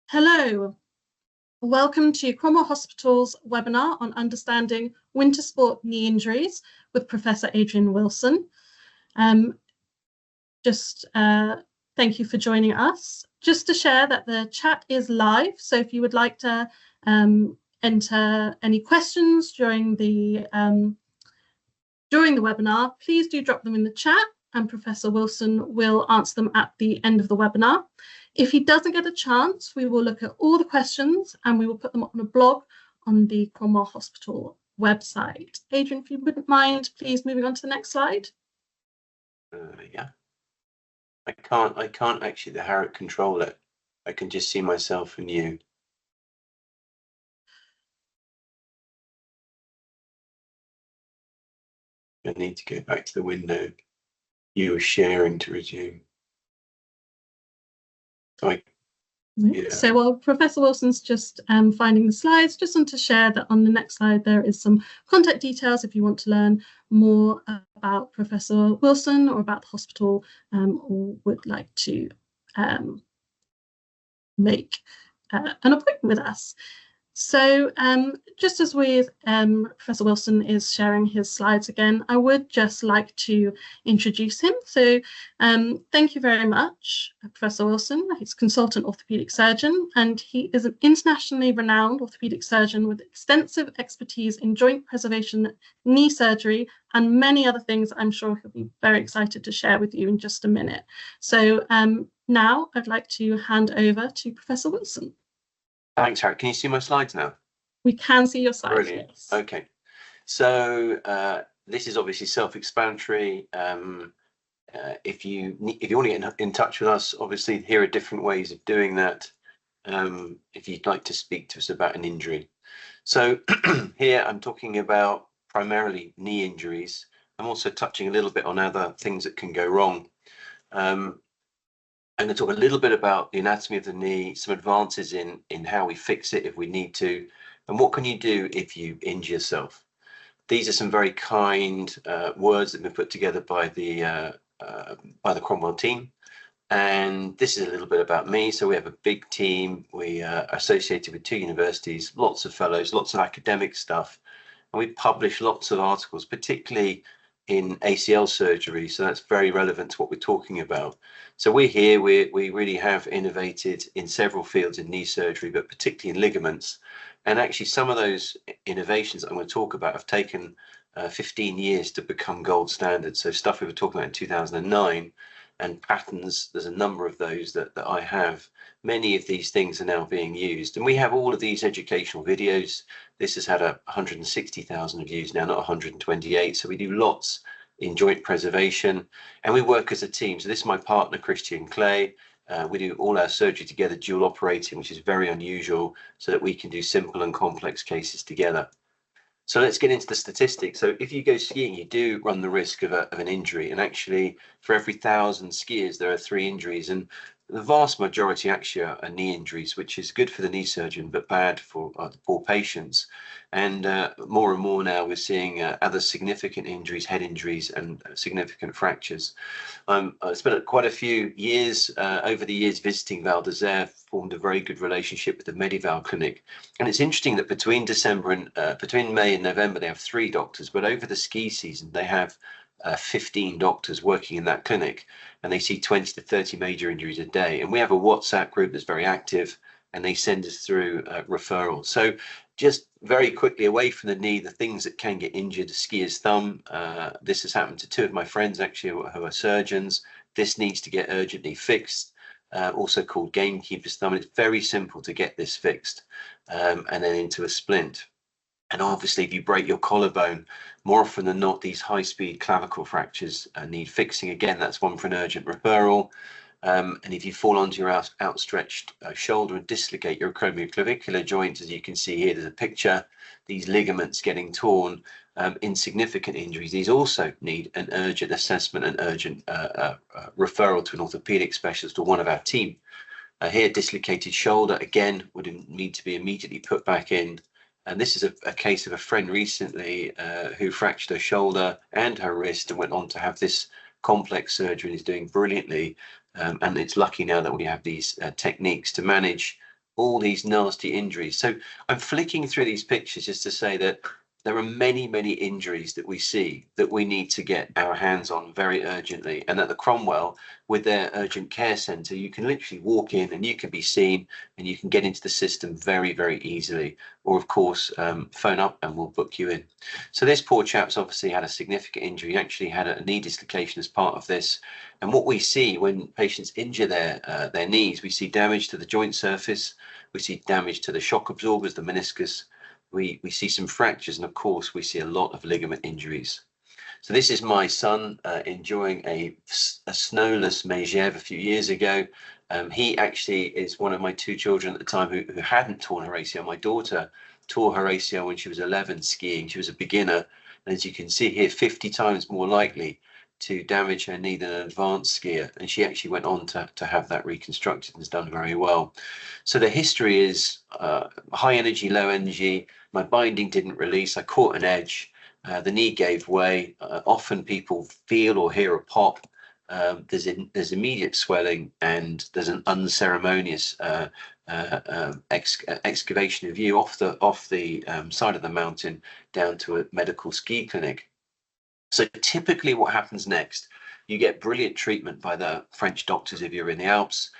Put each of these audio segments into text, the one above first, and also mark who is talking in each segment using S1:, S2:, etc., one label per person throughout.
S1: Hello, welcome to Cromwell Hospital's webinar on understanding winter sport knee injuries with Professor Adrian Wilson. Thank you for joining us. Just to share that the chat is live, so if you would like to enter any questions during the webinar, please do drop them in the chat and Professor Wilson will answer them at the end of the webinar. If he doesn't get a chance, we will look at all the questions and we will put them up on a blog on the Cromwell Hospital website. Adrian, if you wouldn't mind, please moving on to the next slide.
S2: Yeah. I can't actually the Harriet control it. I can just see myself and you. I need to go back to the window you were sharing to resume.
S1: So while Professor Wilson's just finding the slides, just want to share that on the next slide there is some contact details if you want to learn more about Professor Wilson or about the hospital or would like to make an appointment with us. So just as with Professor Wilson is sharing his slides again, I would just like to introduce him. So thank you very much, Professor Wilson. He's a consultant orthopedic surgeon, and he is an internationally renowned orthopedic surgeon with extensive expertise in joint preservation, knee surgery, and many other things I'm sure he'll be very excited to share with you in just a minute. So now I'd like to hand over to Professor Wilson.
S2: Thanks, Harriet. Can you see my slides now?
S1: We can see your slides.
S2: Brilliant.
S1: Yes.
S2: Okay. So this is obviously self-explanatory. If you want to get in touch with us, obviously here are different ways of doing that. If you'd like to speak to us about an injury. So here I'm talking about primarily knee injuries. I'm also touching a little bit on other things that can go wrong. I'm going to talk a little bit about the anatomy of the knee, some advances in how we fix it if we need to, and what can you do if you injure yourself. These are some very kind words that have been put together by the Cromwell team, and this is a little bit about me. So we have a big team. We are associated with 2 universities, lots of fellows, lots of academic stuff, and we publish lots of articles, particularly in ACL surgery, so that's very relevant to what we're talking about. So we're here, we really have innovated in several fields in knee surgery, but particularly in ligaments. And actually some of those innovations that I'm going to talk about have taken 15 years to become gold standard. So stuff we were talking about in 2009 and patterns, there's a number of those that I have. Many of these things are now being used. And we have all of these educational videos. This has had 160,000 views now, not 128. So we do lots in joint preservation and we work as a team. So this is my partner, Christian Clay. We do all our surgery together, dual operating, which is very unusual, so that we can do simple and complex cases together. So let's get into the statistics. So if you go skiing, you do run the risk of an injury. And actually, for every 1,000 skiers, there are 3 injuries. And the vast majority actually are knee injuries, which is good for the knee surgeon, but bad for the poor patients. And more now, we're seeing other significant injuries, head injuries, and significant fractures. I spent quite a few years over the years visiting Val d'Isère, formed a very good relationship with the Medival clinic. And it's interesting that between May and November, they have 3 doctors, but over the ski season, they have 15 doctors working in that clinic, and they see 20 to 30 major injuries a day. And we have a WhatsApp group that's very active, and they send us through referrals. So just very quickly, away from the knee, the things that can get injured, skier's thumb. This has happened to 2 of my friends actually who are surgeons. This needs to get urgently fixed, also called gamekeeper's thumb. It's very simple to get this fixed, and then into a splint. And obviously, if you break your collarbone, more often than not, these high-speed clavicle fractures need fixing. Again, that's one for an urgent referral. And if you fall onto your outstretched shoulder and dislocate your acromioclavicular joint, as you can see here, there's a picture, these ligaments getting torn, insignificant injuries. These also need an urgent assessment and urgent referral to an orthopedic specialist or one of our team. Here, dislocated shoulder, again, would need to be immediately put back in. And this is a case of a friend recently who fractured her shoulder and her wrist and went on to have this complex surgery and is doing brilliantly. And it's lucky now that we have these techniques to manage all these nasty injuries. So I'm flicking through these pictures just to say that there are many, many injuries that we see that we need to get our hands on very urgently. And at the Cromwell, with their urgent care centre, you can literally walk in and you can be seen and you can get into the system very, very easily. Or, of course, phone up and we'll book you in. So this poor chap's obviously had a significant injury. He actually had a knee dislocation as part of this. And what we see when patients injure their knees, we see damage to the joint surface, we see damage to the shock absorbers, the meniscus, we see some fractures, and of course we see a lot of ligament injuries. So this is my son enjoying a snowless Megève a few years ago. He actually is one of my two children at the time who hadn't torn her ACL. My daughter tore her ACL when she was 11 skiing. She was a beginner, and as you can see here, 50 times more likely to damage her knee than an advanced skier, and she actually went on to have that reconstructed and has done very well. So the history is high energy, low energy. My binding didn't release. I caught an edge. The knee gave way. Often people feel or hear a pop. There's immediate swelling, and there's an unceremonious excavation of view off the side of the mountain down to a medical ski clinic. So typically what happens next, you get brilliant treatment by the French doctors if you're in the Alps,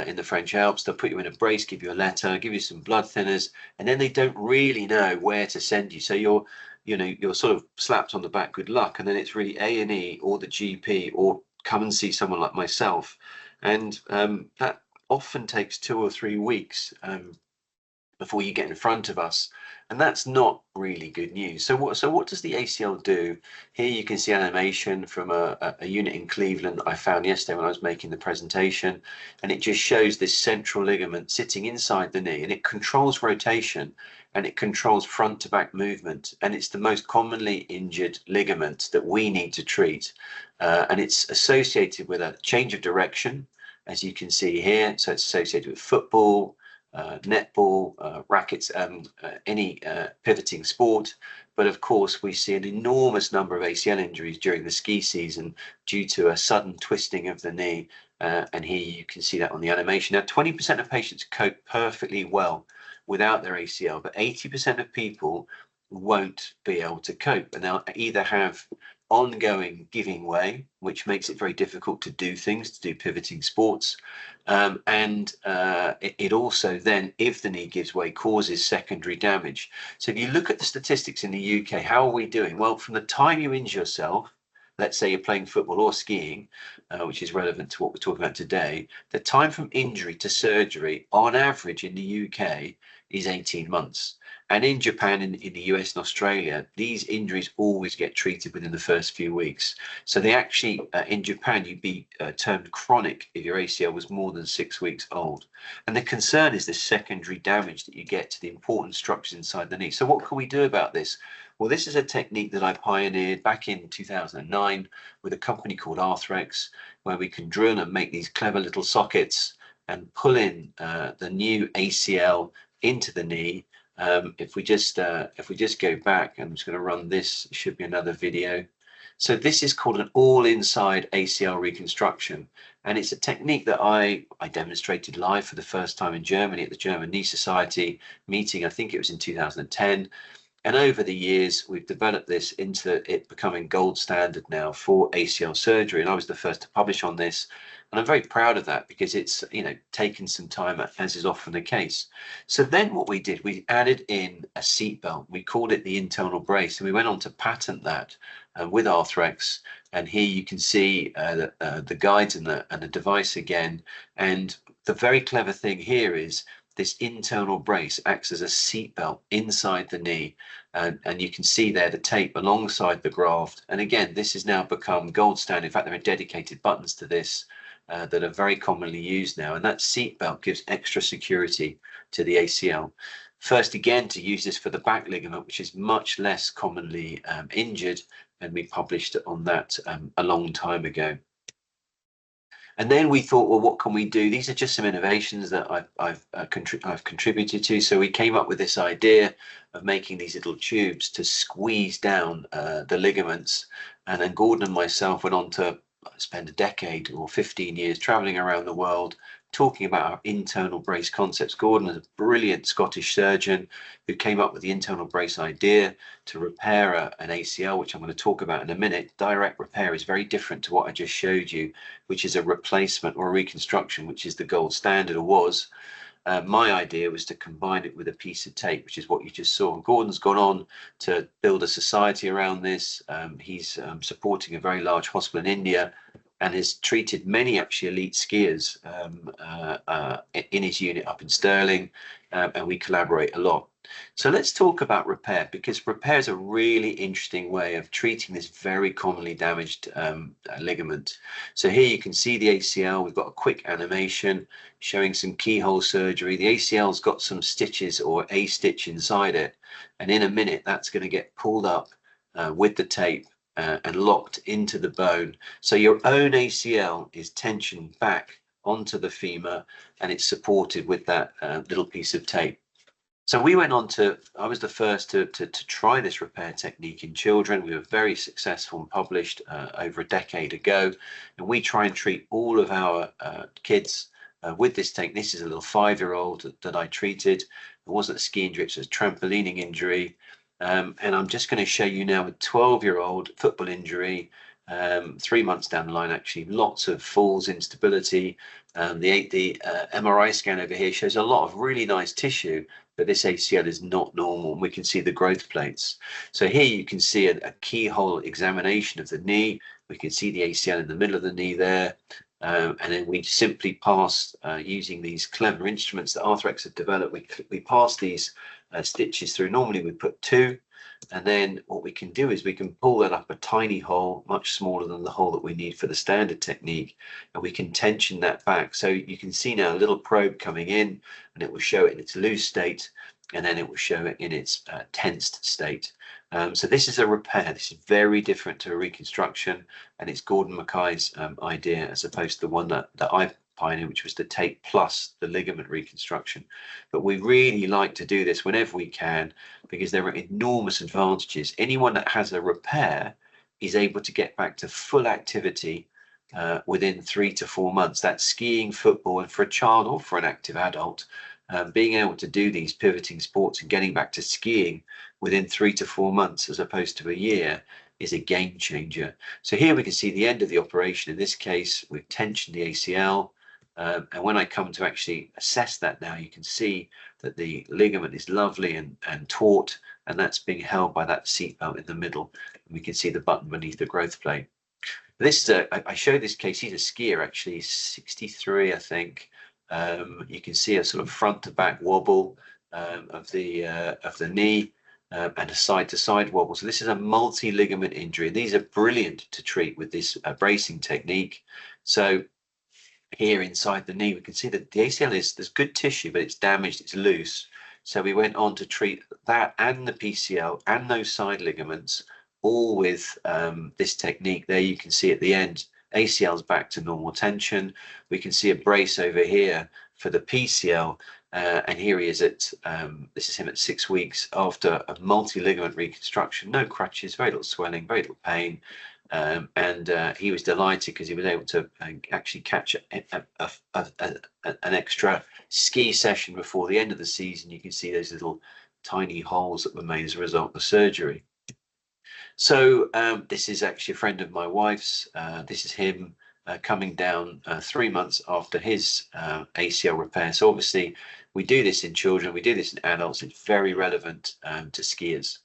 S2: in the French Alps. They'll put you in a brace, give you a letter, give you some blood thinners, and then they don't really know where to send you. So you're sort of slapped on the back, good luck, and then it's really A&E or the GP or come and see someone like myself. And that often takes 2 or 3 weeks before you get in front of us, and that's not really good news. So what does the ACL do? Here you can see animation from a unit in Cleveland I found yesterday when I was making the presentation, and it just shows this central ligament sitting inside the knee, and it controls rotation and it controls front to back movement, and it's the most commonly injured ligament that we need to treat, and it's associated with a change of direction, as you can see here. So it's associated with football, netball, rackets, any pivoting sport. But of course, we see an enormous number of ACL injuries during the ski season due to a sudden twisting of the knee. And here you can see that on the animation. Now, 20% of patients cope perfectly well without their ACL, but 80% of people won't be able to cope, and they'll either have ongoing giving way, which makes it very difficult to do things, to do pivoting sports. And it also then, if the knee gives way, causes secondary damage. So if you look at the statistics in the UK, how are we doing? Well, from the time you injure yourself, let's say you're playing football or skiing, which is relevant to what we're talking about today, the time from injury to surgery, on average in the UK, is 18 months. And in Japan, in the US and Australia, these injuries always get treated within the first few weeks. So they actually, in Japan, you'd be termed chronic if your ACL was more than 6 weeks old. And the concern is the secondary damage that you get to the important structures inside the knee. So what can we do about this? Well, this is a technique that I pioneered back in 2009 with a company called Arthrex, where we can drill and make these clever little sockets and pull in the new ACL into the knee. If we just go back, I'm just going to run this. It should be another video. So this is called an all-inside ACL reconstruction, and it's a technique that I demonstrated live for the first time in Germany at the German Knee Society meeting. I think it was in 2010. And over the years, we've developed this into it becoming gold standard now for ACL surgery. And I was the first to publish on this. And I'm very proud of that because it's, taken some time, as is often the case. So then what we did, we added in a seatbelt. We called it the internal brace. And we went on to patent that with Arthrex. And here you can see the guides and the device again. And the very clever thing here is this internal brace acts as a seatbelt inside the knee, and you can see there the tape alongside the graft. And again, this has now become gold standard. In fact, there are dedicated buttons to this that are very commonly used now, and that seatbelt gives extra security to the ACL. First, again, to use this for the back ligament, which is much less commonly injured, and we published on that a long time ago. And then we thought, well, what can we do? These are just some innovations that I've contributed to. So we came up with this idea of making these little tubes to squeeze down the ligaments. And then Gordon and myself went on to spend a decade or 15 years traveling around the world, talking about our internal brace concepts. Gordon is a brilliant Scottish surgeon who came up with the internal brace idea to repair an ACL, which I'm going to talk about in a minute. Direct repair is very different to what I just showed you, which is a replacement or a reconstruction, which is the gold standard, or was. My idea was to combine it with a piece of tape, which is what you just saw. And Gordon's gone on to build a society around this. He's supporting a very large hospital in India and has treated many actually elite skiers in his unit up in Stirling, and we collaborate a lot. So let's talk about repair, because repair is a really interesting way of treating this very commonly damaged ligament. So here you can see the ACL. We've got a quick animation showing some keyhole surgery. The ACL's got some stitches or a stitch inside it, and in a minute that's going to get pulled up with the tape and locked into the bone. So your own ACL is tensioned back onto the femur, and it's supported with that little piece of tape. So we went on to, I was the first to try this repair technique in children. We were very successful and published over a decade ago. And we try and treat all of our kids with this technique. This is a little 5-year-old that I treated. It wasn't a ski injury, it was a trampolining injury. And I'm just going to show you now a 12-year-old football injury, 3 months down the line, actually, lots of falls, instability. The MRI scan over here shows a lot of really nice tissue, but this ACL is not normal, and we can see the growth plates. So here you can see a keyhole examination of the knee. We can see the ACL in the middle of the knee there. And then we simply pass, using these clever instruments that Arthrex have developed, we pass these stitches through. Normally we put 2. And then what we can do is we can pull that up a tiny hole, much smaller than the hole that we need for the standard technique, and we can tension that back. So you can see now a little probe coming in, and it will show it in its loose state, and then it will show it in its tensed state. So this is a repair. This is very different to a reconstruction, and it's Gordon Mackay's idea, as opposed to the one that I pioneered, which was the tape plus the ligament reconstruction. But we really like to do this whenever we can, because there are enormous advantages. Anyone that has a repair is able to get back to full activity within 3 to 4 months. That's skiing, football, and for a child or for an active adult, being able to do these pivoting sports and getting back to skiing within 3 to 4 months as opposed to a year is a game changer. So here we can see the end of the operation. In this case, we've tensioned the ACL. And when I come to actually assess that now, you can see that the ligament is lovely and taut, and that's being held by that seatbelt in the middle. And we can see the button beneath the growth plate. This is I showed this case. He's a skier, actually, 63, I think. You can see a sort of front to back wobble of the knee and a side to side wobble. So this is a multi-ligament injury. These are brilliant to treat with this bracing technique. So here inside the knee, we can see that the ACL there's good tissue, but it's damaged, it's loose. So we went on to treat that and the PCL and those side ligaments, all with this technique. There you can see at the end, ACL's back to normal tension. We can see a brace over here for the PCL, and here he is at, this is him at 6 weeks after a multi-ligament reconstruction, no crutches, very little swelling, very little pain. And he was delighted because he was able to actually catch an extra ski session before the end of the season. You can see those little tiny holes that were made as a result of the surgery. So this is actually a friend of my wife's. This is him coming down 3 months after his ACL repair. So obviously we do this in children, we do this in adults. It's very relevant to skiers.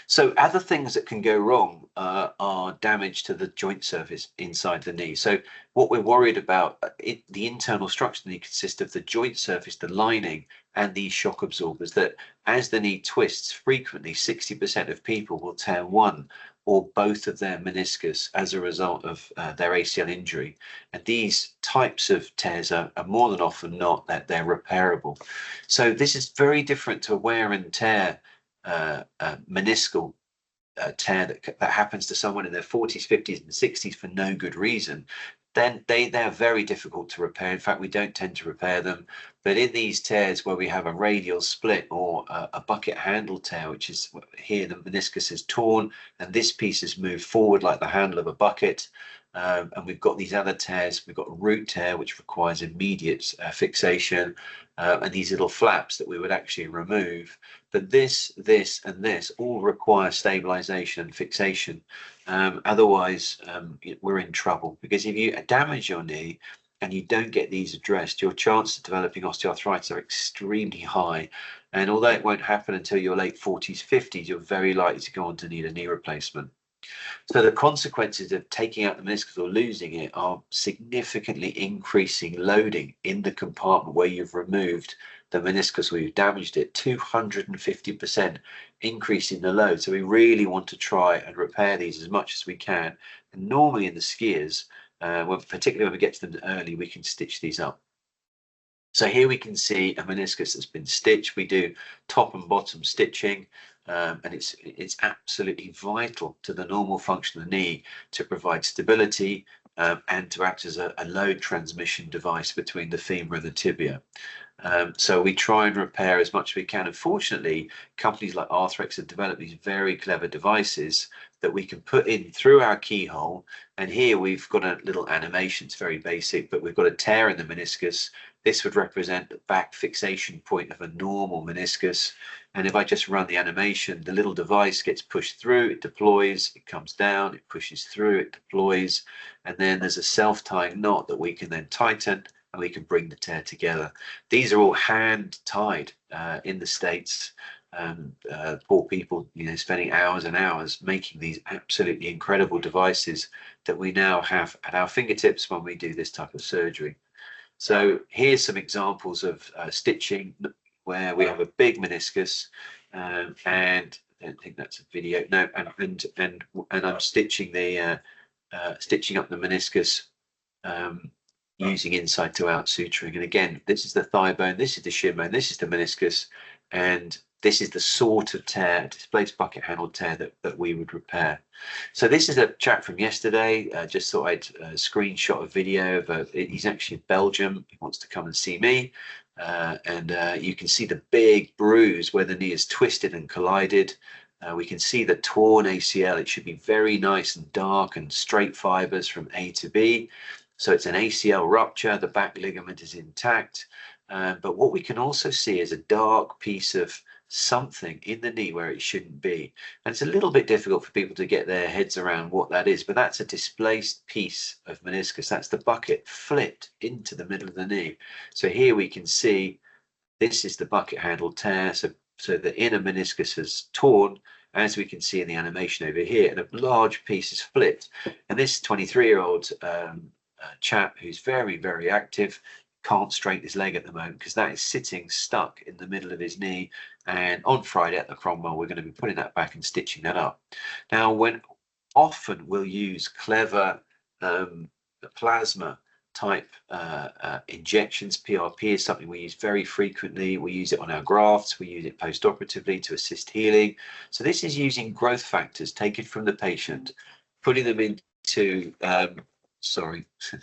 S2: So other things that can go wrong are damage to the joint surface inside the knee. So what we're worried about, the internal structure of the knee consists of the joint surface, the lining, and these shock absorbers, that as the knee twists, frequently 60% of people will tear one or both of their meniscus as a result of their ACL injury. And these types of tears are more than often not that they're repairable. So this is very different to a wear and tear meniscal tear that happens to someone in their 40s, 50s, and 60s for no good reason. Then they're very difficult to repair. In fact, we don't tend to repair them. But in these tears where we have a radial split or a bucket handle tear, which is here, the meniscus is torn and this piece has moved forward like the handle of a bucket, and we've got these other tears. We've got a root tear, which requires immediate fixation, and these little flaps that we would actually remove. But this, and this all require stabilization and fixation. Otherwise, we're in trouble, because if you damage your knee and you don't get these addressed, your chances of developing osteoarthritis are extremely high. And although it won't happen until your late 40s, 50s, you're very likely to go on to need a knee replacement. So the consequences of taking out the meniscus or losing it are significantly increasing loading in the compartment where you've removed the meniscus or you've damaged it, 250% increase in the load. So we really want to try and repair these as much as we can. And normally in the skiers, particularly when we get to them early, we can stitch these up. So here we can see a meniscus that's been stitched. We do top and bottom stitching, and it's absolutely vital to the normal function of the knee to provide stability and to act as a load transmission device between the femur and the tibia. So we try and repair as much as we can. Unfortunately, companies like Arthrex have developed these very clever devices that we can put in through our keyhole. And here we've got a little animation. It's very basic, but we've got a tear in the meniscus. This would represent the back fixation point of a normal meniscus. And if I just run the animation, the little device gets pushed through, it deploys, it comes down, it pushes through, it deploys. And then there's a self-tying knot that we can then tighten, and we can bring the tear together. These are all hand tied in the States. Poor people, spending hours and hours making these absolutely incredible devices that we now have at our fingertips when we do this type of surgery. So here's some examples of stitching where we have a big meniscus, and I don't think that's a video. No, and I'm stitching the stitching up the meniscus using inside to out suturing. And again, this is the thigh bone, this is the shin bone, this is the meniscus, and this is the sort of tear, displaced bucket handle tear that we would repair. So this is a chap from yesterday. Just thought I'd screenshot a video of he's actually in Belgium. He wants to come and see me. And you can see the big bruise where the knee is twisted and collided. We can see the torn ACL. It should be very nice and dark and straight fibers from A to B. So it's an ACL rupture, the back ligament is intact. But what we can also see is a dark piece of something in the knee where it shouldn't be. And it's a little bit difficult for people to get their heads around what that is, but that's a displaced piece of meniscus. That's the bucket flipped into the middle of the knee. So here we can see this is the bucket handle tear. So the inner meniscus has torn, as we can see in the animation over here, and a large piece is flipped. And this 23-year-old chap who's very, very active can't straighten his leg at the moment because that is sitting stuck in the middle of his knee. And on Friday at the Cromwell, we're going to be putting that back and stitching that up. Now, often we'll use clever plasma type injections. PRP is something we use very frequently. We use it on our grafts. We use it post-operatively to assist healing. So this is using growth factors taken from the patient, putting them into sorry, I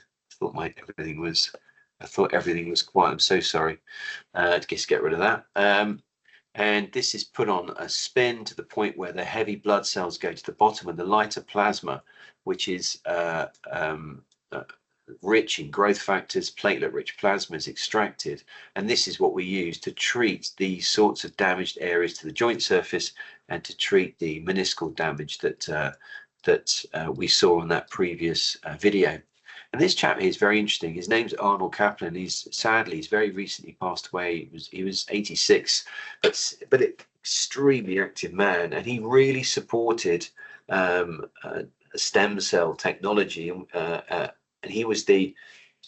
S2: thought everything was quiet. I'm so sorry. Just get rid of that. And this is put on a spin to the point where the heavy blood cells go to the bottom, and the lighter plasma, which is rich in growth factors, platelet-rich plasma, is extracted. And this is what we use to treat these sorts of damaged areas to the joint surface and to treat the meniscal damage that we saw on that previous video. And this chap here is very interesting. His name's Arnold Kaplan. He's very recently passed away. He was 86, but extremely active man, and he really supported stem cell technology. And he was I'm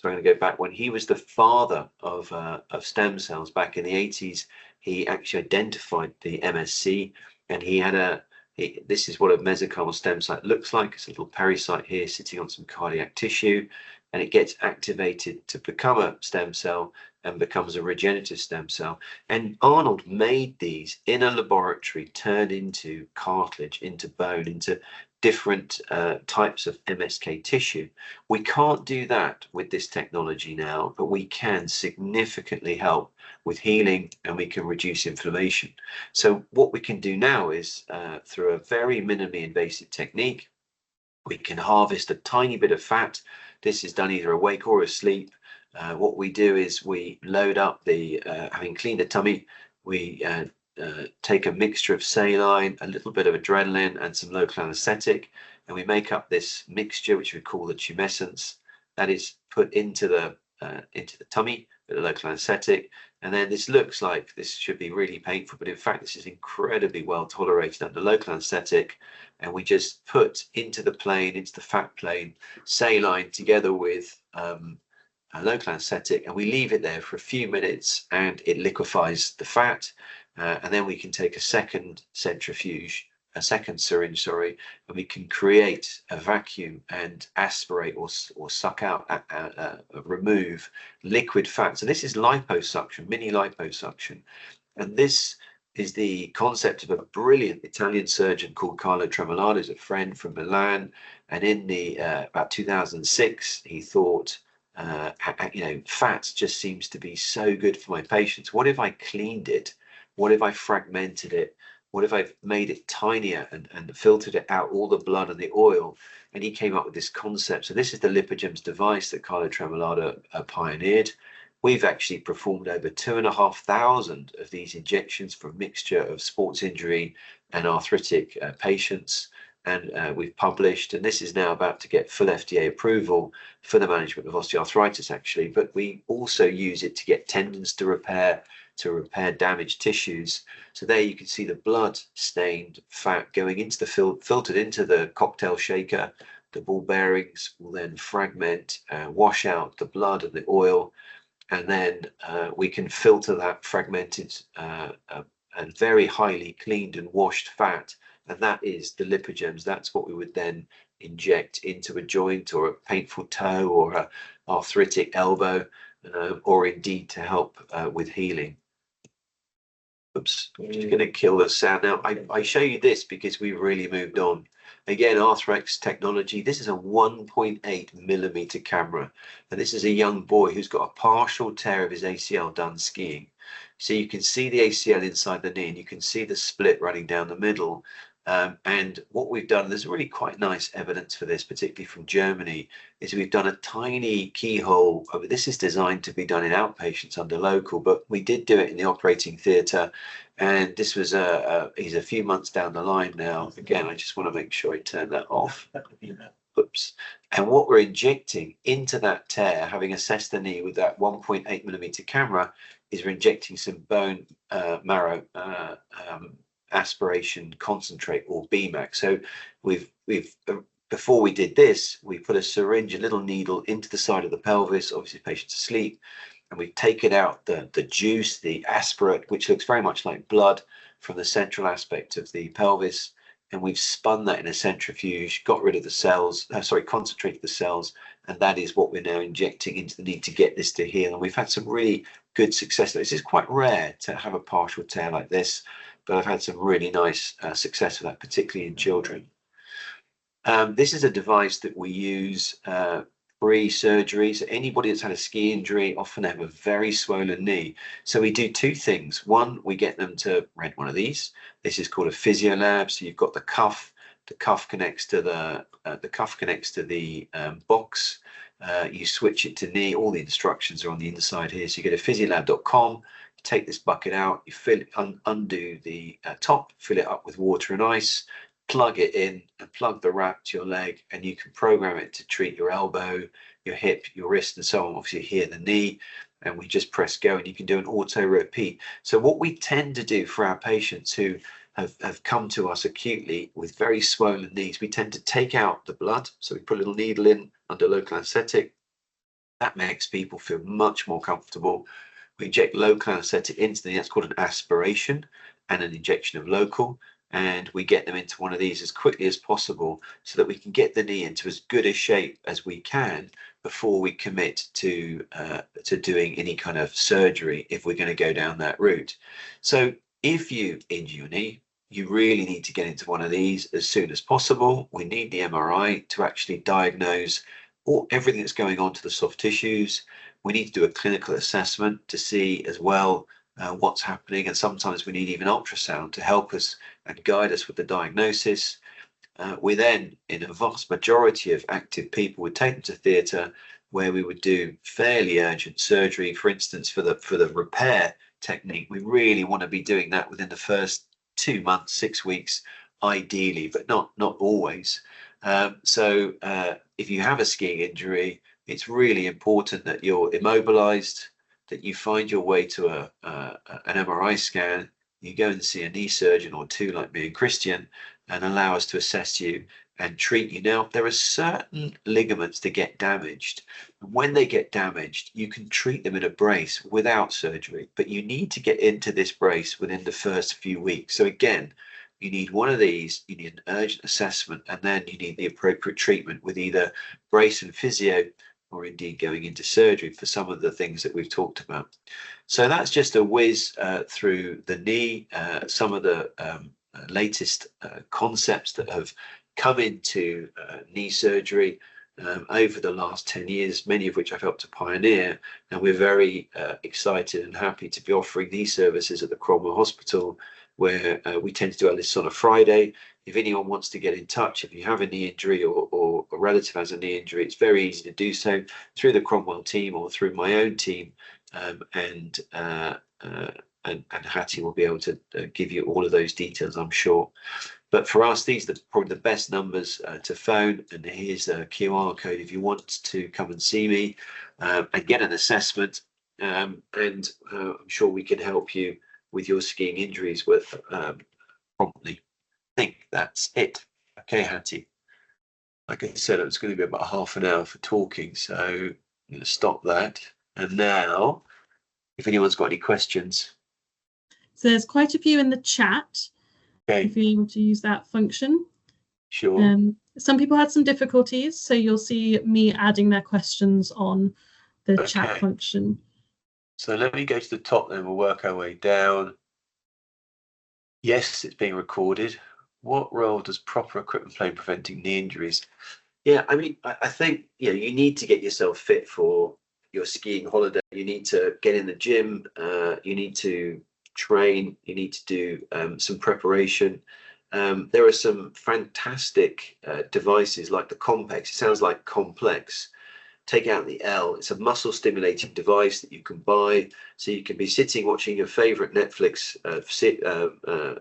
S2: going to go back when he was the father of stem cells back in the 80s. He actually identified the MSC, and he had this is what a mesenchymal stem cell looks like. It's a little pericyte here sitting on some cardiac tissue, and it gets activated to become a stem cell and becomes a regenerative stem cell. And Arnold made these in a laboratory, turned into cartilage, into bone, into different types of MSK tissue. We can't do that with this technology now, but we can significantly help with healing, and we can reduce inflammation. So what we can do now is through a very minimally invasive technique, We can harvest a tiny bit of fat. This is done either awake or asleep. What we do is we load up the, having cleaned the tummy, we take a mixture of saline, a little bit of adrenaline, and some local anesthetic, and we make up this mixture, which we call the tumescence. That is put into the tummy with a local anesthetic, and then this looks like this should be really painful, but in fact this is incredibly well tolerated under local anesthetic. And we just put into the fat plane, saline together with a local anesthetic, and we leave it there for a few minutes, and it liquefies the fat. And then we can take a second syringe, and we can create a vacuum and aspirate or suck out, remove liquid fat. So this is liposuction, mini liposuction. And this is the concept of a brilliant Italian surgeon called Carlo Tremolano, who's a friend from Milan. And in the about 2006, he thought, fat just seems to be so good for my patients. What if I cleaned it? What if I fragmented it? What if I made it tinier and filtered it out, all the blood and the oil? And he came up with this concept. So this is the Lipogems device that Carlo Tremolano pioneered. We've actually performed over 2,500 of these injections for a mixture of sports injury and arthritic patients. And we've published, and this is now about to get full FDA approval for the management of osteoarthritis, actually. But we also use it to get tendons to repair damaged tissues. So there you can see the blood stained fat going into the filtered into the cocktail shaker. The ball bearings will then fragment, wash out the blood and the oil, and then we can filter that fragmented and very highly cleaned and washed fat, and that is the Lipogems. That's what we would then inject into a joint or a painful toe or a arthritic elbow, or indeed to help with healing. Oops, I'm just going to kill the sound now. I show you this because we've really moved on. Again, Arthrex technology. This is a 1.8 millimeter camera, and this is a young boy who's got a partial tear of his ACL done skiing. So you can see the ACL inside the knee, and you can see the split running down the middle. And what we've done, there's really quite nice evidence for this, particularly from Germany, is we've done a tiny keyhole. This is designed to be done in outpatients under local, but we did do it in the operating theatre. And this was he's a few months down the line now. Again, I just want to make sure I turn that off. Oops. And what we're injecting into that tear, having assessed the knee with that 1.8 millimeter camera, is we're injecting some bone marrow aspiration concentrate, or BMAC. So we've before we did this, we put a syringe, a little needle into the side of the pelvis, obviously the patient's asleep, and we've taken out the juice, the aspirate, which looks very much like blood, from the central aspect of the pelvis, and we've spun that in a centrifuge, got rid of the cells, concentrated the cells, and that is what we're now injecting into the knee to get this to heal. And we've had some really good success. This is quite rare to have a partial tear like this, but I've had some really nice success with that, particularly in children. This is a device that we use pre-surgery. So anybody that's had a ski injury often have a very swollen knee. So we do two things. One, we get them to rent one of these. This is called a physio lab. So you've got the cuff. The cuff connects to the box. You switch it to knee. All the instructions are on the inside here. So you go to physiolab.com. Take this bucket out, you fill it, undo the top, fill it up with water and ice, plug it in, and plug the wrap to your leg, and you can program it to treat your elbow, your hip, your wrist, and so on. Obviously here the knee, and we just press go, and you can do an auto repeat. So what we tend to do for our patients who have come to us acutely with very swollen knees, we tend to take out the blood. So we put a little needle in under local anesthetic. That makes people feel much more comfortable. We inject local anesthetic into the knee. That's called an aspiration, and an injection of local. And we get them into one of these as quickly as possible so that we can get the knee into as good a shape as we can before we commit to doing any kind of surgery if we're going to go down that route. So if you injure your knee, you really need to get into one of these as soon as possible. We need the MRI to actually diagnose everything that's going on to the soft tissues. We need to do a clinical assessment to see as well what's happening, and sometimes we need even ultrasound to help us and guide us with the diagnosis. We then, in a vast majority of active people, would take them to theatre, where we would do fairly urgent surgery. For instance, for the repair technique, we really want to be doing that within the first 2 months, 6 weeks, ideally, but not always. So if you have a skiing injury, it's really important that you're immobilized, that you find your way to an MRI scan, you go and see a knee surgeon or two like me and Christian, and allow us to assess you and treat you. Now, there are certain ligaments that get damaged. When they get damaged, you can treat them in a brace without surgery, but you need to get into this brace within the first few weeks. So again, you need one of these, you need an urgent assessment, and then you need the appropriate treatment with either brace and physio, or indeed going into surgery for some of the things that we've talked about. So that's just a whiz through the knee, some of the latest concepts that have come into knee surgery over the last 10 years, many of which I've helped to pioneer. And we're very excited and happy to be offering these services at the Cromwell Hospital, where we tend to do our lists on a Friday. If anyone wants to get in touch, if you have a knee injury or a relative has a knee injury, it's very easy to do so through the Cromwell team or through my own team. And Hattie will be able to give you all of those details, I'm sure. But for us, these are probably the best numbers to phone. And here's a QR code if you want to come and see me and get an assessment. And I'm sure we can help you with your skiing injuries with promptly. I think that's it. Okay, Hattie. Like I said, it's going to be about half an hour for talking, so I'm going to stop that. And now, if anyone's got any questions.
S1: So there's quite a few in the chat.
S2: Okay.
S1: If you're able to use that function.
S2: Sure.
S1: Some people had some difficulties, so you'll see me adding their questions on the chat function.
S2: So let me go to the top, then we'll work our way down. Yes, it's being recorded. What role does proper equipment play in preventing knee injuries? Yeah, I mean, I think you need to get yourself fit for your skiing holiday. You need to get in the gym. You need to train. You need to do some preparation. There are some fantastic devices like the Compex. It sounds like complex. Take out the L. It's a muscle stimulating device that you can buy, so you can be sitting watching your favorite Netflix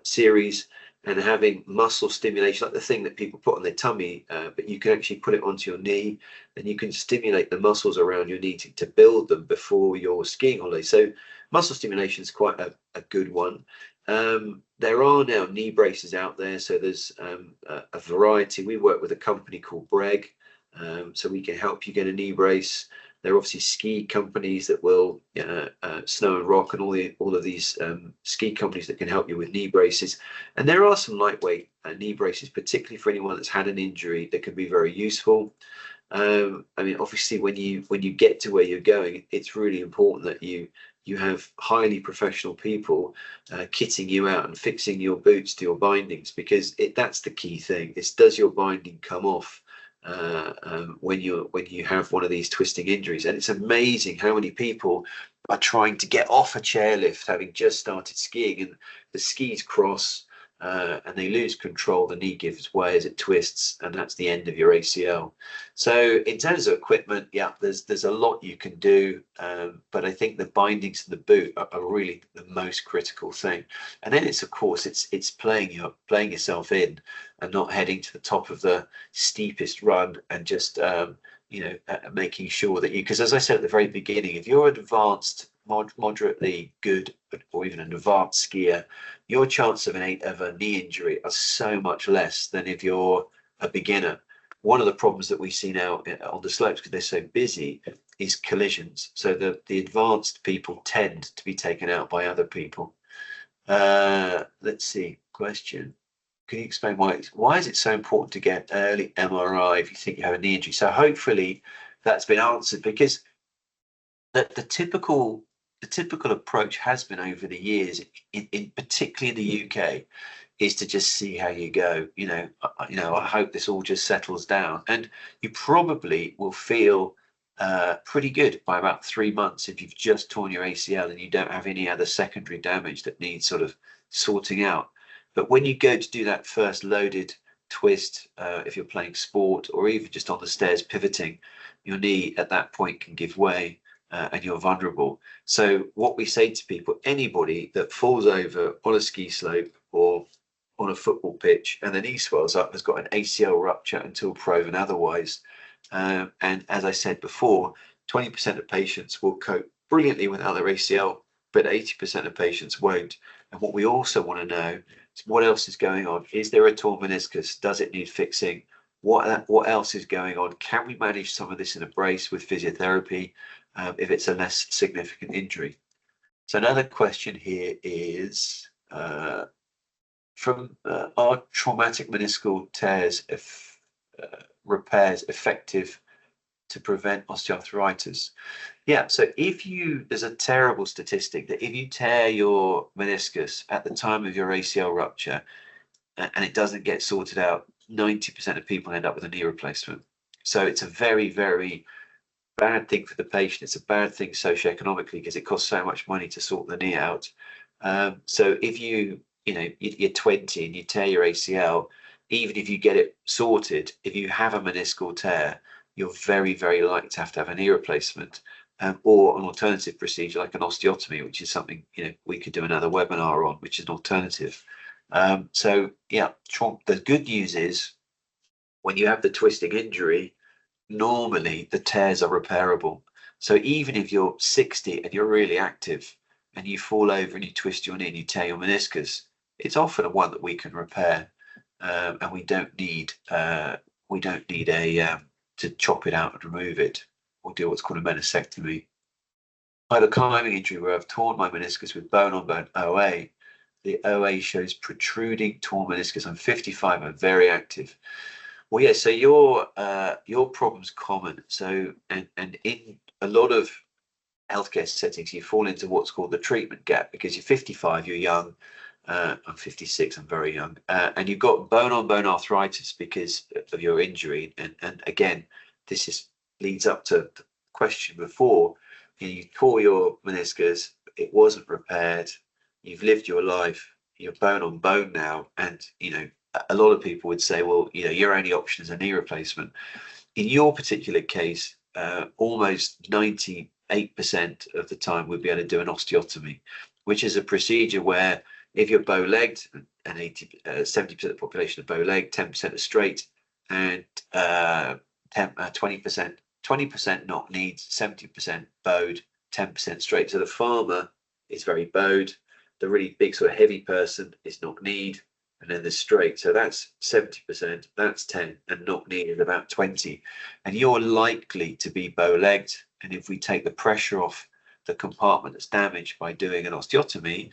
S2: series and having muscle stimulation, like the thing that people put on their tummy, but you can actually put it onto your knee, and you can stimulate the muscles around your knee to build them before your skiing holiday. So muscle stimulation is quite a good one. There are now knee braces out there, so there's a variety. We work with a company called Breg, so we can help you get a knee brace. There are obviously ski companies that will, Snow and Rock and all of these ski companies that can help you with knee braces. And there are some lightweight knee braces, particularly for anyone that's had an injury, that can be very useful. I mean, obviously, when you get to where you're going, it's really important that you have highly professional people kitting you out and fixing your boots to your bindings, because that's the key thing. Is, does your binding come off when you have one of these twisting injuries? And it's amazing how many people are trying to get off a chairlift having just started skiing, and the skis cross and they lose control, the knee gives way as it twists, and that's the end of your ACL. So in terms of equipment, yeah, there's a lot you can do, but I think the bindings in the boot are really the most critical thing. And then it's, of course, it's playing yourself in and not heading to the top of the steepest run and just making sure that because as I said at the very beginning, if you're advanced, moderately good, or even an advanced skier, your chance of a knee injury are so much less than if you're a beginner. One of the problems that we see now on the slopes, because they're so busy, is collisions. So the advanced people tend to be taken out by other people. Let's see, question. Can you explain why is it so important to get early MRI if you think you have a knee injury? So hopefully that's been answered, because the typical approach has been over the years, in particularly in the UK, is to just see how you go. I hope this all just settles down, and you probably will feel pretty good by about 3 months if you've just torn your ACL and you don't have any other secondary damage that needs sort of sorting out. But when you go to do that first loaded twist, if you're playing sport, or even just on the stairs pivoting, your knee at that point can give way and you're vulnerable. So what we say to people, anybody that falls over on a ski slope or on a football pitch and the knee swells up has got an ACL rupture until proven otherwise. And as I said before, 20% of patients will cope brilliantly without their ACL, but 80% of patients won't. And what we also want to know is what else is going on. Is there a torn meniscus? Does it need fixing? What else is going on? Can we manage some of this in a brace with physiotherapy if it's a less significant injury? So another question here is, from are traumatic meniscal tears repairs effective to prevent osteoarthritis? Yeah, so there's a terrible statistic that if you tear your meniscus at the time of your ACL rupture and it doesn't get sorted out, 90% of people end up with a knee replacement. So it's a very, very bad thing for the patient. It's a bad thing socioeconomically because it costs so much money to sort the knee out. So if you're 20 and you tear your ACL, even if you get it sorted, if you have a meniscal tear, you're very, very likely to have a knee replacement, or an alternative procedure like an osteotomy, which is something we could do another webinar on, which is an alternative. So yeah, the good news is when you have the twisting injury, normally the tears are repairable. So even if you're 60 and you're really active and you fall over and you twist your knee and you tear your meniscus, it's often one that we can repair, and we don't need to chop it out and remove it or do what's called a meniscectomy. I had a climbing injury where I've torn my meniscus with bone-on-bone OA. The OA shows protruding torn meniscus. I'm 55. I'm very active. Well, yeah. So your problem's common. So and in a lot of healthcare settings, you fall into what's called the treatment gap because you're 55. You're young. I'm 56. I'm very young, and you've got bone-on-bone arthritis because of your injury. And again, this leads up to the question before. You tore your meniscus. It wasn't repaired. You've lived your life. You're bone on bone now, and a lot of people would say, well, your only option is a knee replacement. In your particular case, almost 98% of the time we'd be able to do an osteotomy, which is a procedure where if you're bow-legged, and 70% of the population are bow-legged, 10% are straight, and 20% knock-kneed, 70% bowed, 10% straight. So the farmer is very bowed. The really big sort of heavy person is knock-kneed, and then the straight. So that's 70%, that's 10, and knock-kneed is about 20. And you're likely to be bow-legged. And if we take the pressure off the compartment that's damaged by doing an osteotomy,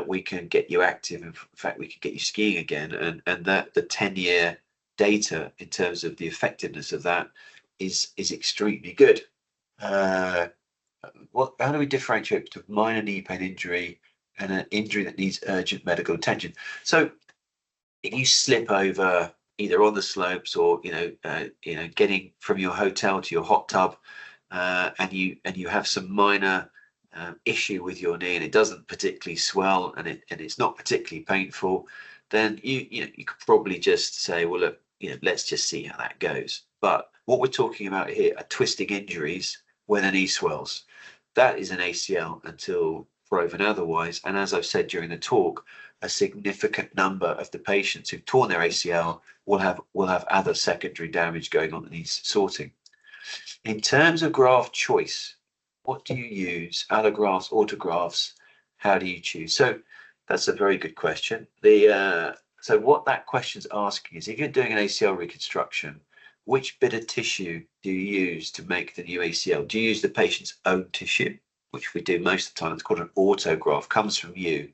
S2: we can get you active. In fact, we can get you skiing again. And that the 10-year data in terms of the effectiveness of that is extremely good. How do we differentiate between minor knee pain injury and an injury that needs urgent medical attention? So if you slip over either on the slopes or getting from your hotel to your hot tub, and you have some minor issue with your knee and it doesn't particularly swell and it's not particularly painful, then you could probably just say, well, look, let's just see how that goes. But what we're talking about here are twisting injuries when a knee swells. That is an ACL until proven otherwise. And as I've said during the talk, a significant number of the patients who've torn their ACL will have other secondary damage going on that needs sorting. In terms of graft choice, what do you use? Allografts, autografts? How do you choose? So that's a very good question. So what that question's asking is, if you're doing an ACL reconstruction, which bit of tissue do you use to make the new ACL? Do you use the patient's own tissue, which we do most of the time? It's called an autograft, comes from you.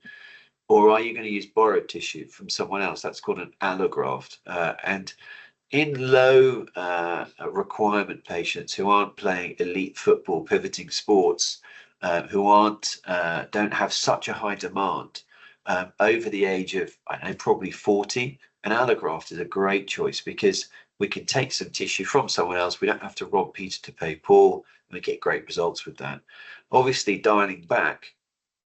S2: Or are you going to use borrowed tissue from someone else? That's called an allograft. And in low requirement patients who aren't playing elite football, pivoting sports, who don't have such a high demand, over the age of, I don't know, probably 40, an allograft is a great choice because we can take some tissue from someone else. We don't have to rob Peter to pay Paul, and we get great results with that. Obviously, dialing back,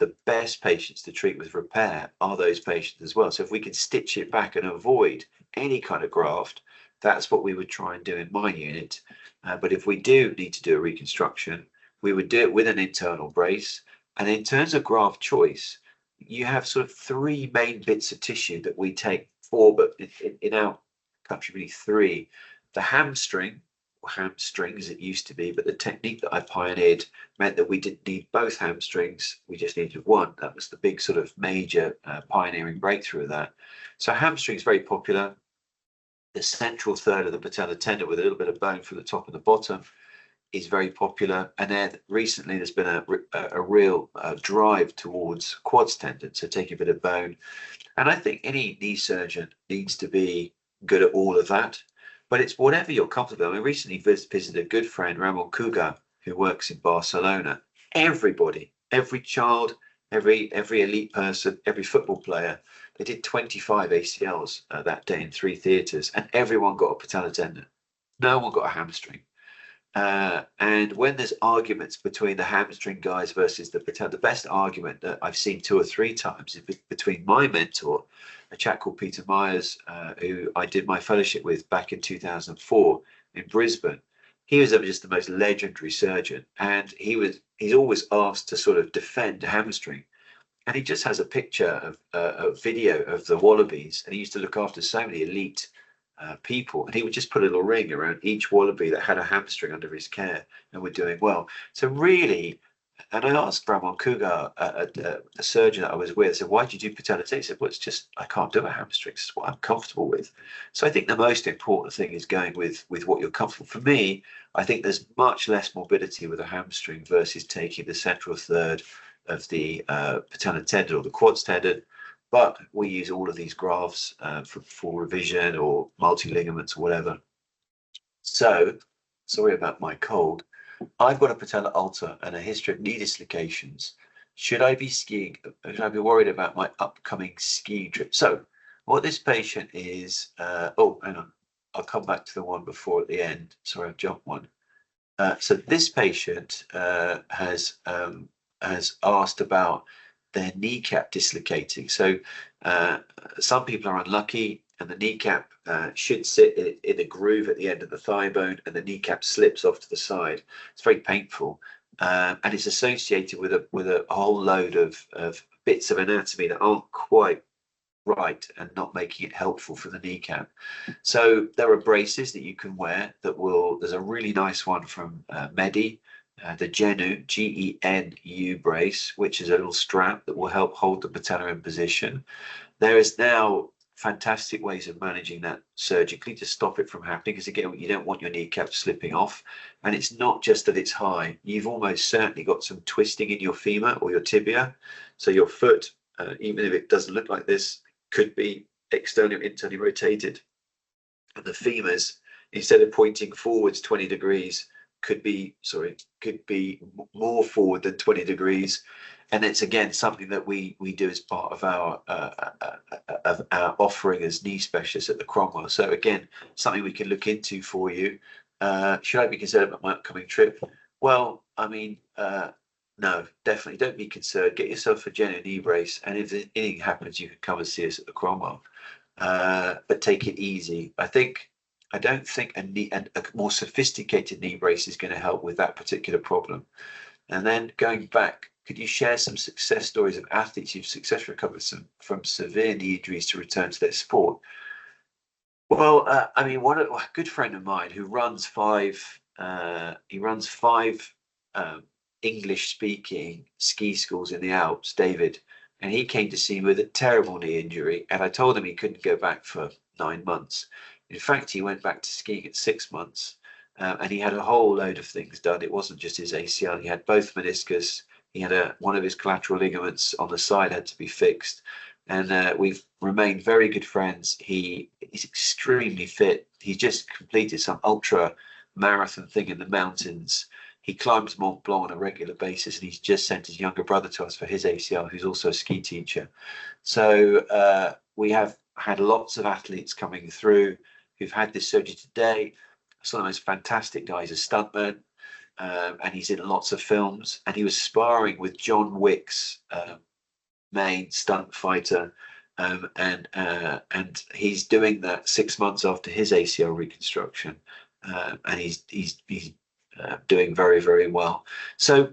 S2: the best patients to treat with repair are those patients as well. So if we can stitch it back and avoid any kind of graft, that's what we would try and do in my unit. But if we do need to do a reconstruction, we would do it with an internal brace. And in terms of graft choice, you have sort of three main bits of tissue that we take for, but in our country, really three. The hamstring, or hamstrings it used to be, but the technique that I pioneered meant that we didn't need both hamstrings, we just needed one. That was the big sort of major pioneering breakthrough of that. So hamstring is very popular. The central third of the patellar tendon with a little bit of bone from the top and the bottom is very popular. And then recently there's been a real drive towards quads tendon, so taking a bit of bone. And I think any knee surgeon needs to be good at all of that, but it's whatever you're comfortable with. I recently visited a good friend, Ramon Kuga, who works in Barcelona. Everybody, every child, every elite person, every football player, they did 25 ACLs that day in 3 theatres, and everyone got a patellar tendon. No one got a hamstring. And when there's arguments between the hamstring guys versus the patella, the best argument that I've seen 2 or 3 times is between my mentor, a chap called Peter Myers, who I did my fellowship with back in 2004 in Brisbane. He was just the most legendary surgeon, and he's always asked to sort of defend hamstring. And he just has a picture of a video of the Wallabies, and he used to look after so many elite people, and he would just put a little ring around each wallaby that had a hamstring under his care and were doing well. So really, and I asked Ramon Kuga, a surgeon that I was with, I said, why do you do patella tendon? He said, well, it's just, I can't do a hamstring. It's what I'm comfortable with. So I think the most important thing is going with what you're comfortable. For me, I think there's much less morbidity with a hamstring versus taking the central third of the patella tendon or the quads tendon. But we use all of these grafts for revision or multi-ligaments or whatever. So, sorry about my cold. I've got a patella ulcer and a history of knee dislocations. Should I be skiing? Should I be worried about my upcoming ski trip? So, what this patient is, oh, hang on. I'll come back to the one before at the end. Sorry, I've jumped one. So this patient has asked about their kneecap dislocating. So some people are unlucky, and the kneecap should sit in a groove at the end of the thigh bone, and the kneecap slips off to the side. It's very painful, and it's associated with a whole load of bits of anatomy that aren't quite right and not making it helpful for the kneecap. So there are braces that you can wear that will, there's a really nice one from Medi, the Genu, Genu brace, which is a little strap that will help hold the patella in position. There is now fantastic ways of managing that surgically to stop it from happening, because again, you don't want your kneecap slipping off. And it's not just that it's high, you've almost certainly got some twisting in your femur or your tibia. So your foot, even if it doesn't look like this, could be externally or internally rotated. And the femurs, instead of pointing forwards 20 degrees, could be more forward than 20 degrees. And it's again something that we do as part of our offering as knee specialists at the Cromwell. So again, something we can look into for you. Should I be concerned about my upcoming trip? Well, I mean, no, definitely don't be concerned. Get yourself a genuine knee brace, and if anything happens, you can come and see us at the Cromwell. But take it easy. I don't think a more sophisticated knee brace is going to help with that particular problem. And then going back, could you share some success stories of athletes who've successfully recovered from severe knee injuries to return to their sport? Well, I mean, a good friend of mine who runs five English-speaking ski schools in the Alps, David, and he came to see me with a terrible knee injury, and I told him he couldn't go back for 9 months. In fact, he went back to skiing at 6 months, and he had a whole load of things done. It wasn't just his ACL. He had both meniscus. He had one of his collateral ligaments on the side had to be fixed, and we've remained very good friends. He's extremely fit. He just completed some ultra marathon thing in the mountains. He climbs Mont Blanc on a regular basis, and he's just sent his younger brother to us for his ACL, who's also a ski teacher. So we have had lots of athletes coming through who've had this surgery today. Some of the most fantastic guys are stuntmen. and he's in lots of films. And he was sparring with John Wick's main stunt fighter, and he's doing that 6 months after his ACL reconstruction, and he's doing very, very well. So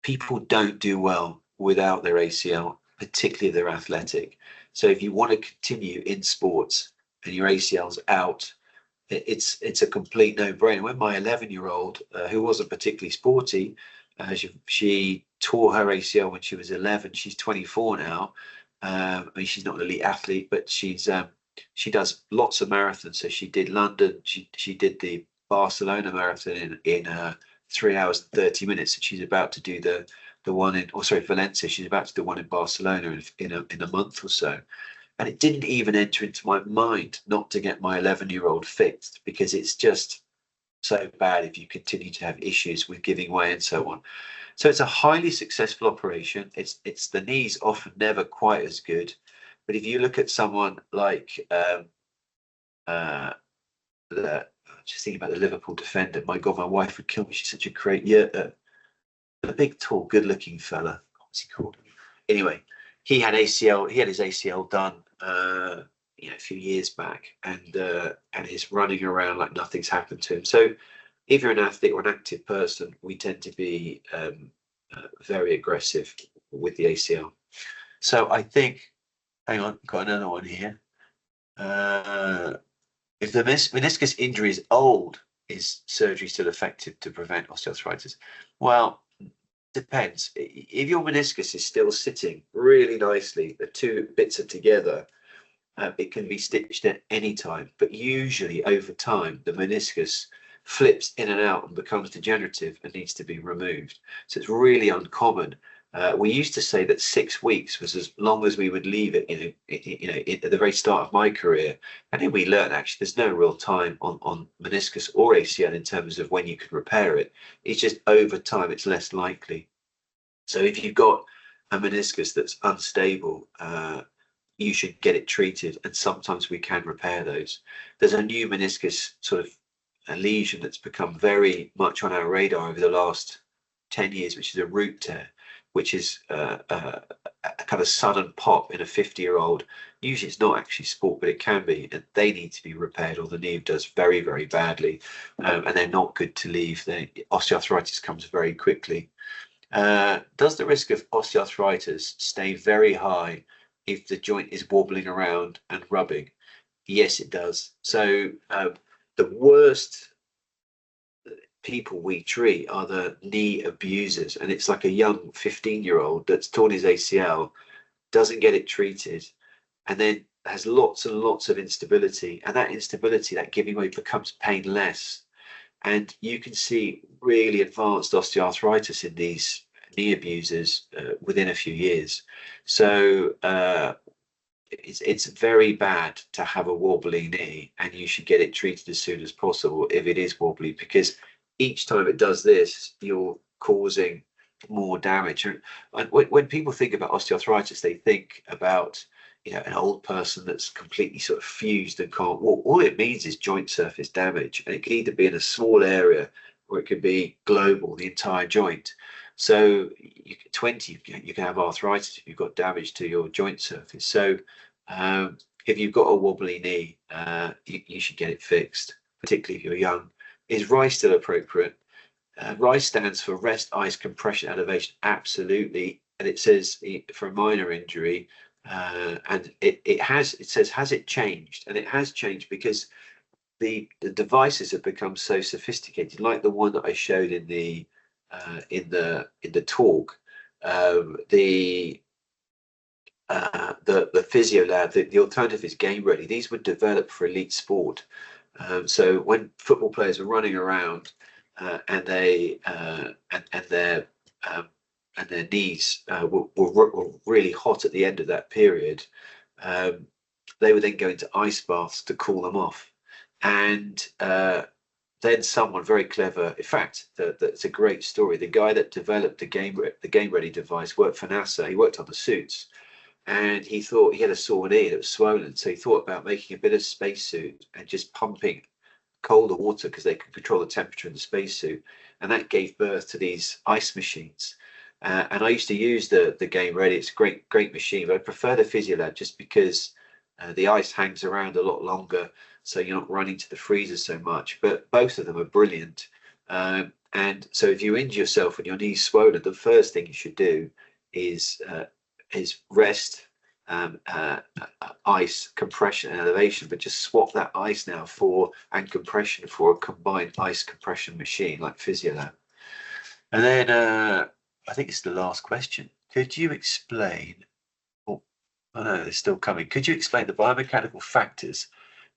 S2: people don't do well without their ACL, particularly if they're athletic. So if you want to continue in sports and your ACL's out, it's a complete no-brainer. When my 11-year-old, who wasn't particularly sporty, she tore her ACL when she was 11. She's 24 now. I mean, she's not an elite athlete, but she does lots of marathons. So she did London. She did the Barcelona marathon in 3 hours and 30 minutes. And she's about to do the one in, Valencia. She's about to do one in Barcelona in a month or so. And it didn't even enter into my mind not to get my 11-year-old fixed, because it's just so bad if you continue to have issues with giving way and so on. So it's a highly successful operation. It's the knee's often never quite as good. But if you look at someone like just thinking about the Liverpool defender, my God, my wife would kill me. She's such a great, the big, tall, good-looking fella. What's he called? Anyway, he had his ACL done a few years back, and he's running around like nothing's happened to him. So if you're an athlete or an active person, we tend to be very aggressive with the ACL. So I think, hang on, got another one here. If the meniscus injury is old, is surgery still effective to prevent osteoarthritis? Well, depends. If your meniscus is still sitting really nicely, the two bits are together, it can be stitched at any time. But usually over time, the meniscus flips in and out and becomes degenerative and needs to be removed. So it's really uncommon. We used to say that 6 weeks was as long as we would leave it, at the very start of my career. And then we learned actually there's no real time on meniscus or ACL in terms of when you could repair it. It's just over time, it's less likely. So if you've got a meniscus that's unstable, you should get it treated. And sometimes we can repair those. There's a new meniscus sort of a lesion that's become very much on our radar over the last 10 years, which is a root tear, which is a kind of sudden pop in a 50-year-old. Usually it's not actually sport, but it can be, and they need to be repaired, or the knee does very, very badly, and they're not good to leave. The osteoarthritis comes very quickly. Does the risk of osteoarthritis stay very high if the joint is wobbling around and rubbing? Yes, it does. So the worst people we treat are the knee abusers, and it's like a young 15-year-old that's torn his ACL, doesn't get it treated, and then has lots and lots of instability, and that instability, that giving way, becomes painless, and you can see really advanced osteoarthritis in these knee abusers within a few years. So it's very bad to have a wobbly knee, and you should get it treated as soon as possible if it is wobbly, because each time it does this, you're causing more damage. And when people think about osteoarthritis, they think about an old person that's completely sort of fused and can't walk. All it means is joint surface damage, and it can either be in a small area or it could be global, the entire joint. So you can have arthritis if you've got damage to your joint surface. So if you've got a wobbly knee, you should get it fixed, particularly if you're young. Is RICE still appropriate? RICE stands for rest, ice, compression, elevation. Absolutely. And it says for a minor injury, and it says, has it changed? And it has changed, because the devices have become so sophisticated, like the one that I showed in the talk. The physio lab, the alternative is Game Ready. These were developed for elite sport. So when football players are running around and their knees were really hot at the end of that period, they would then go into ice baths to cool them off. And then someone very clever, in fact, that's a great story. The guy that developed the Game Ready device worked for NASA. He worked on the suits. And he thought he had a sore knee and it was swollen. So he thought about making a bit of spacesuit and just pumping colder water because they could control the temperature in the spacesuit, and that gave birth to these ice machines. And I used to use the Game Ready. It's a great machine, but I prefer the Physiolab just because the ice hangs around a lot longer, so you're not running to the freezer so much. But both of them are brilliant. And so if you injure yourself and your knee's swollen, the first thing you should do is rest, ice, compression, and elevation, but just swap that ice now and compression for a combined ice compression machine like Physiolab. And then I think it's the last question. Could you explain? Oh no, they're still coming. Could you explain the biomechanical factors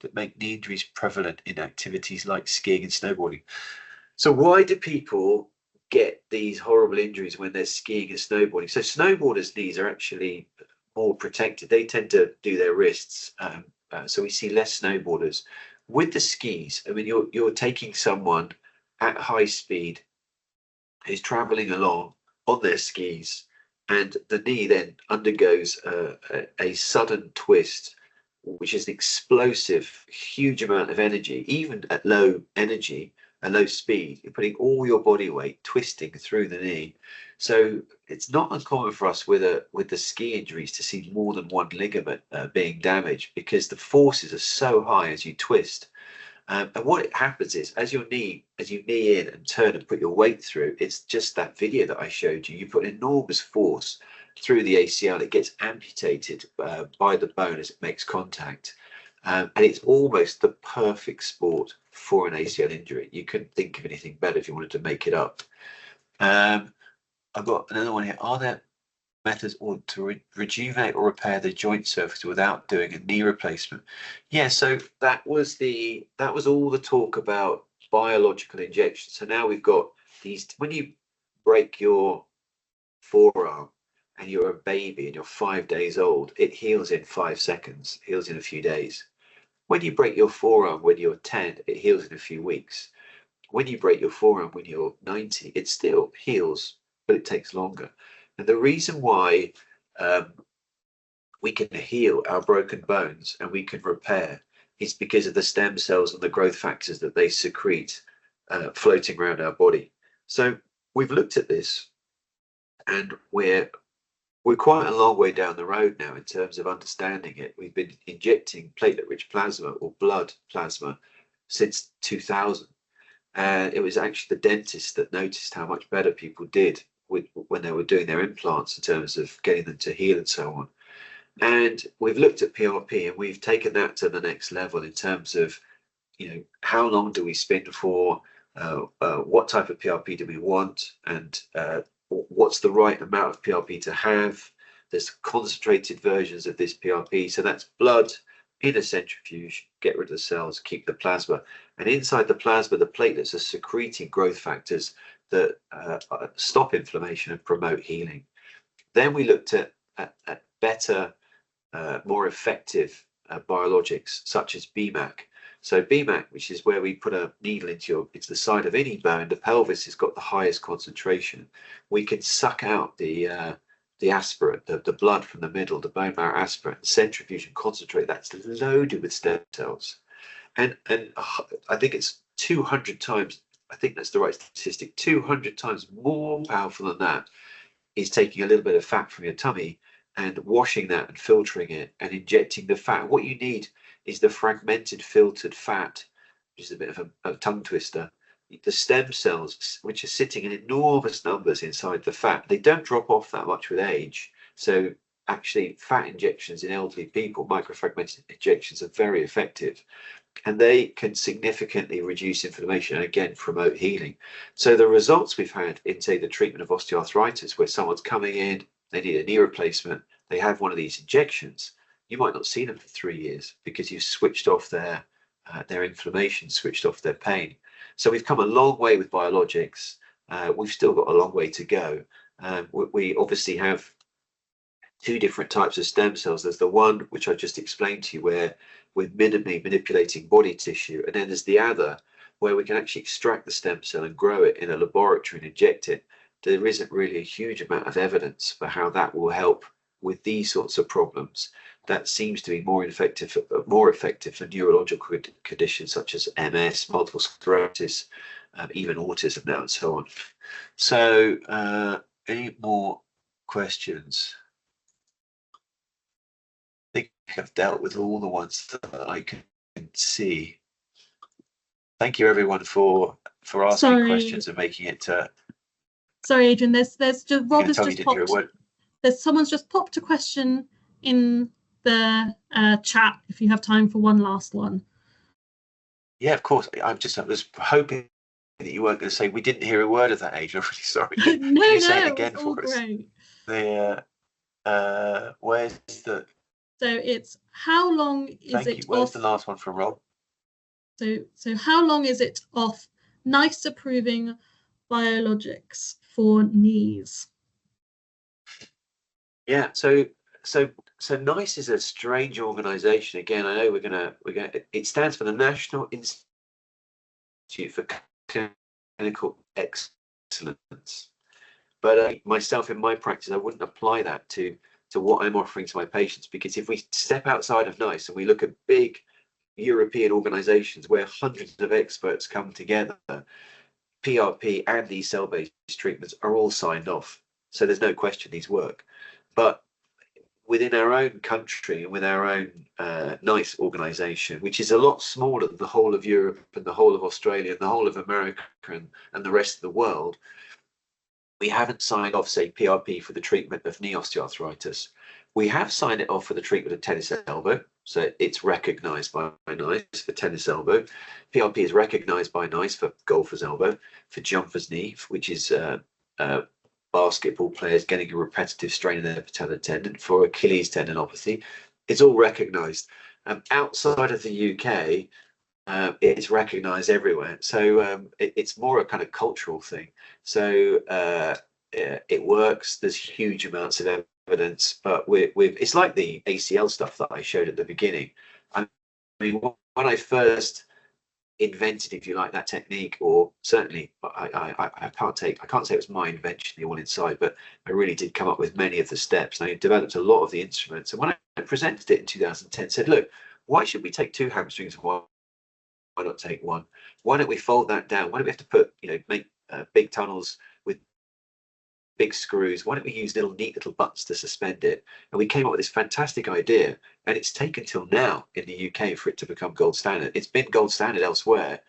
S2: that make knee injuries prevalent in activities like skiing and snowboarding? So why do people get these horrible injuries when they're skiing and snowboarding? So snowboarders' knees are actually more protected. They tend to do their wrists. So we see less snowboarders. With the skis, I mean, you're taking someone at high speed who's traveling along on their skis, and the knee then undergoes a sudden twist, which is an explosive, huge amount of energy, even at low energy and low speed. You're putting all your body weight twisting through the knee. So it's not uncommon for us with the ski injuries to see more than one ligament being damaged, because the forces are so high as you twist. And what happens is, as you knee in and turn and put your weight through, it's just that video that I showed you. You put enormous force through the ACL. It gets amputated by the bone as it makes contact. And it's almost the perfect sport for an ACL injury. You couldn't think of anything better if you wanted to make it up. I've got another one here. Are there methods to rejuvenate or repair the joint surface without doing a knee replacement? Yeah, so that was all the talk about biological injections. So now we've got these. When you break your forearm and you're a baby and you're 5 days old, it heals in 5 seconds, heals in a few days. When you break your forearm when you're 10, it heals in a few weeks. When you break your forearm when you're 90, it still heals, but it takes longer. And the reason why we can heal our broken bones and we can repair is because of the stem cells and the growth factors that they secrete floating around our body. So we've looked at this, and we're quite a long way down the road now in terms of understanding it. We've been injecting platelet-rich plasma or blood plasma since 2000. And it was actually the dentist that noticed how much better people did when they were doing their implants in terms of getting them to heal and so on. And we've looked at PRP and we've taken that to the next level in terms of, how long do we spin for, what type of PRP do we want, and what's the right amount of PRP to have. There's concentrated versions of this PRP. So that's blood in a centrifuge, get rid of the cells, keep the plasma. And inside the plasma, the platelets are secreting growth factors that stop inflammation and promote healing. Then we looked at better, more effective biologics, such as BMAC. So BMAC, which is where we put a needle into the side of any bone, the pelvis has got the highest concentration. We can suck out the aspirate, the blood from the middle, the bone marrow aspirate, centrifuge and concentrate. That's loaded with stem cells. And I think it's 200 times, I think that's the right statistic, 200 times more powerful than that is taking a little bit of fat from your tummy and washing that and filtering it and injecting the fat. What you need is the fragmented filtered fat, which is a bit of a tongue twister. The stem cells, which are sitting in enormous numbers inside the fat, they don't drop off that much with age. So actually fat injections in elderly people, microfragmented injections, are very effective. And they can significantly reduce inflammation and again promote healing. So the results we've had in, say, the treatment of osteoarthritis, where someone's coming in, they need a knee replacement, they have one of these injections, you might not see them for 3 years because you've switched off their inflammation, switched off their pain. So we've come a long way with biologics. We've still got a long way to go. We obviously have 2 different types of stem cells. There's the one which I just explained to you, where we're minimally manipulating body tissue, and then there's the other where we can actually extract the stem cell and grow it in a laboratory and inject it. There isn't really a huge amount of evidence for how that will help with these sorts of problems. that seems to be more effective for neurological conditions such as MS, multiple sclerosis, even autism now, and so on. So, any more questions? I think I've dealt with all the ones that I can see. Thank you, everyone, for asking questions and making it.
S1: Sorry, Adrian. There's just Rob has
S2: just popped.
S1: Someone's just popped a question in the chat. If you have time for one last one.
S2: Yeah, of course. I was hoping that you weren't going to say we didn't hear a word of that, Adrian. I'm really sorry.
S1: No,
S2: Can you say it again for us?
S1: Great.
S2: Where's the?
S1: So it's how long is
S2: Thank you. Where's the last one from Rob?
S1: So how long is it off NICE approving biologics for knees? Yeah.
S2: So NICE is a strange organization. Again, I know we're gonna. It stands for the National Institute for Clinical Excellence. But myself, in my practice, I wouldn't apply that to what I'm offering to my patients, because if we step outside of NICE and we look at big European organizations where hundreds of experts come together, PRP and these cell-based treatments are all signed off. So there's no question these work. But within our own country and with our own NICE organization, which is a lot smaller than the whole of Europe and the whole of Australia and the whole of America and the rest of the world, we haven't signed off, say, PRP for the treatment of knee osteoarthritis. We have signed it off for the treatment of tennis elbow. So it's recognized by NICE for tennis elbow. PRP is recognized by NICE for golfer's elbow, for jumper's knee, which is basketball players getting a repetitive strain in their patellar tendon, for Achilles tendinopathy. It's all recognized. Outside of the UK, it's recognized everywhere. So it's more a kind of cultural thing. So it works. There's huge amounts of evidence, but it's like the ACL stuff that I showed at the beginning. I mean, when I first invented, if you like, that technique, or certainly I can't say it was my invention, the all inside, but I really did come up with many of the steps, and I developed a lot of the instruments. And when I presented it in 2010, said, look, why should we take 2 hamstrings and why not take 1? Why don't we fold that down? Why don't we have to put, make big tunnels with big screws? Why don't we use neat little butts to suspend it? And we came up with this fantastic idea, and it's taken till now in the UK for it to become gold standard. It's been gold standard elsewhere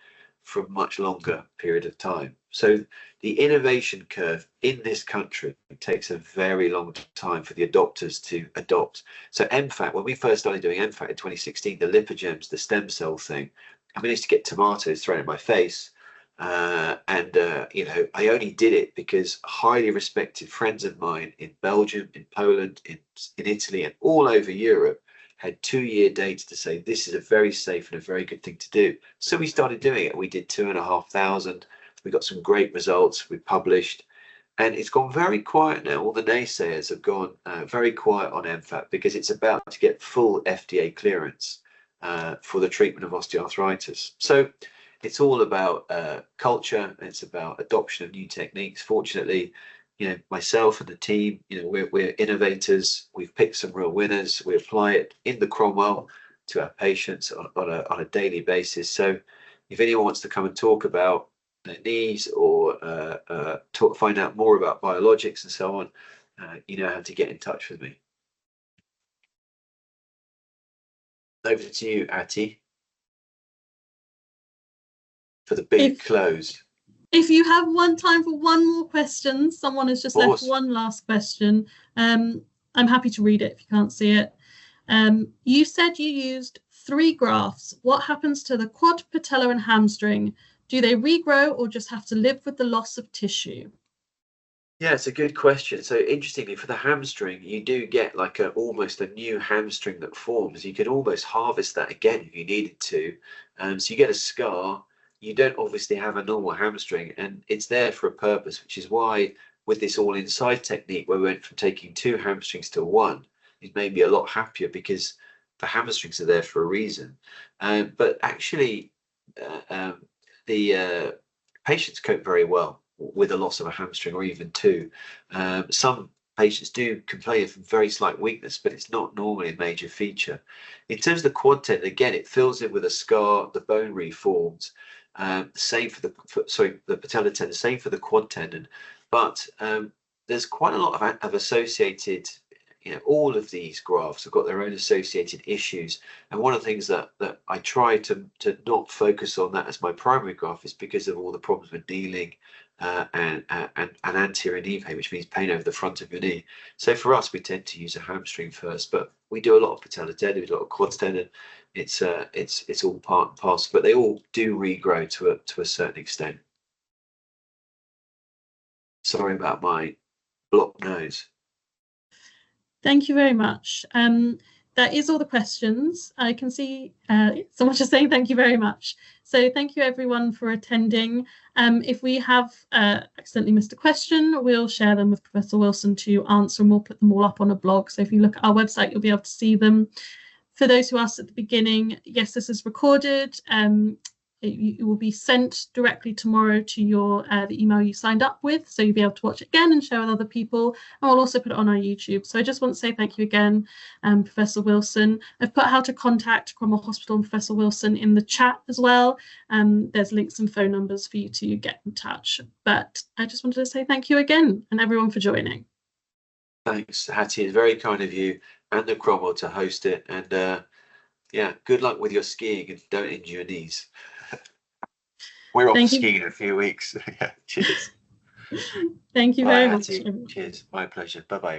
S2: for a much longer period of time. So the innovation curve in this country takes a very long time for the adopters to adopt. So MFAT, when we first started doing MFAT in 2016, the lipogems, the stem cell thing, I used to get tomatoes thrown in my face. I only did it because highly respected friends of mine in Belgium, in Poland, in Italy, and all over Europe had 2-year data to say this is a very safe and a very good thing to do. So we started doing it. We did 2,500. We got some great results. We published, and it's gone very quiet now. All the naysayers have gone very quiet on MFAT because it's about to get full FDA clearance for the treatment of osteoarthritis. So it's all about culture. It's about adoption of new techniques. Fortunately, myself and the team, we're innovators. We've picked some real winners. We apply it in the Cromwell to our patients on a daily basis. So if anyone wants to come and talk about their knees or find out more about biologics and so on, you know how to get in touch with me. Over to you, Ati, for the big close.
S1: If you have time for one more question, someone has just left one last question. I'm happy to read it if you can't see it. You said you used 3 grafts. What happens to the quad, patella, and hamstring? Do they regrow or just have to live with the loss of tissue?
S2: Yeah, it's a good question. So interestingly, for the hamstring, you do get like almost a new hamstring that forms. You could almost harvest that again if you needed to. So you get a scar. You don't obviously have a normal hamstring, and it's there for a purpose, which is why with this all inside technique, where we went from taking 2 hamstrings to 1, it made me a lot happier because the hamstrings are there for a reason. But actually, the patients cope very well with the loss of a hamstring or even 2. Some patients do complain of very slight weakness, but it's not normally a major feature. In terms of the quad tendon, again, it fills in with a scar, the bone reforms. Same for the patellar tendon, same for the quad tendon, but there's quite a lot of associated, all of these grafts have got their own associated issues. And one of the things that I try to not focus on that as my primary graft is because of all the problems with kneeling and anterior knee pain, which means pain over the front of your knee. So for us, we tend to use a hamstring first, but we do a lot of patellar tendon, we do a lot of quad tendon. It's all part and parcel, but they all do regrow to a certain extent. Sorry about my blocked nose.
S1: Thank you very much. That is all the questions. I can see someone just saying thank you very much. So thank you everyone for attending. If we have accidentally missed a question, we'll share them with Professor Wilson to answer, and we'll put them all up on a blog. So if you look at our website, you'll be able to see them. For those who asked at the beginning, yes, this is recorded. It will be sent directly tomorrow to your the email you signed up with, so you'll be able to watch it again and share with other people, and we'll also put it on our YouTube. So I just want to say thank you again, Professor Wilson. I've put how to contact Cromwell Hospital and Professor Wilson in the chat as well. There's links and phone numbers for you to get in touch. But I just wanted to say thank you again, and everyone for joining.
S2: Thanks, Hattie. It's very kind of you and the Cromwell to host it. And yeah, good luck with your skiing, and don't injure your knees. We're off skiing in a few weeks. Yeah, cheers.
S1: Thank you very much.
S2: Cheers. My pleasure. Bye-bye.